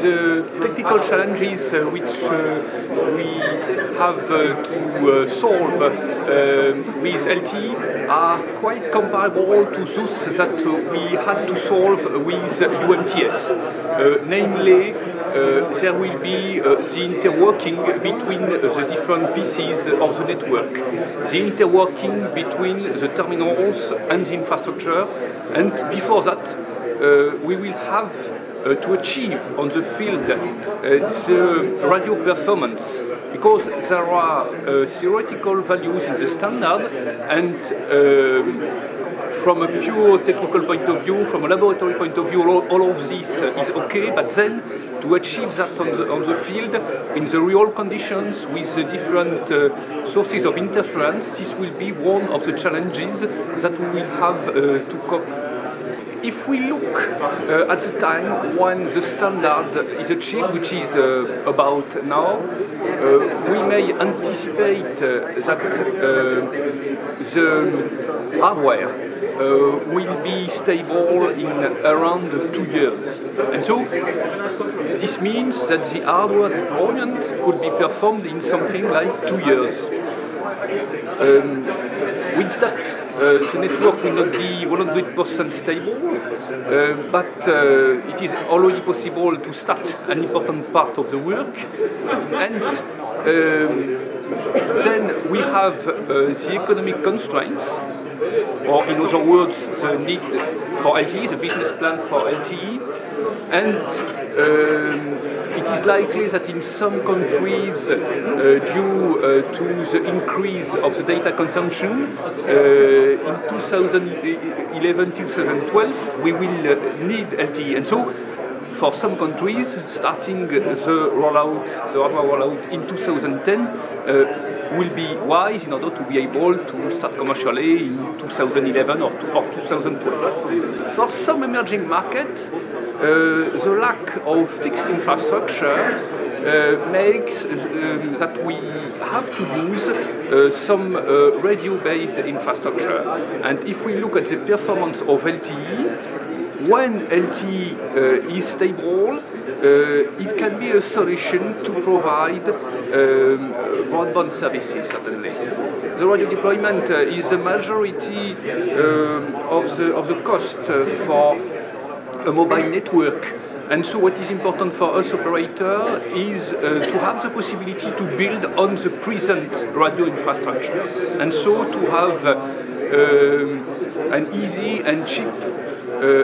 The technical challenges which we have to solve with LTE are quite comparable to those that we had to solve with UMTS. Namely, there will be the interworking between the different pieces of the network, the interworking between the terminals and the infrastructure, and before that we will have to achieve on the field the radio performance, because there are theoretical values in the standard, and from a pure technical point of view, from a laboratory point of view, all of this is okay, but then to achieve that on the field, in the real conditions, with the different sources of interference, this will be one of the challenges that we will have to cope. If we look at the time when the standard is achieved, which is about now, we may anticipate that the hardware will be stable in around 2 years. And so this means that the hardware deployment could be performed in something like 2 years. With that, the network will not be 100% stable, but it is already possible to start an important part of the work. And then we have the economic constraints, or in other words, the need for LTE, the business plan for LTE, and it is likely that in some countries, due to the increase of the data consumption, in 2011-2012, we will need LTE. And so, for some countries, starting the hardware rollout in 2010 will be wise in order to be able to start commercially in 2011 or 2012. For some emerging markets, the lack of fixed infrastructure makes that we have to use some radio-based infrastructure. And if we look at the performance of LTE, when LTE is stable, it can be a solution to provide broadband services, certainly. The radio deployment is the majority of the cost for a mobile network. And so what is important for us operator is to have the possibility to build on the present radio infrastructure. And so to have an easy and cheap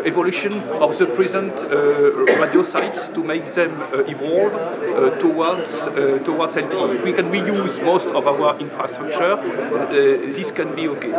evolution of the present radio sites to make them evolve towards LTE. If we can reuse most of our infrastructure, this can be okay.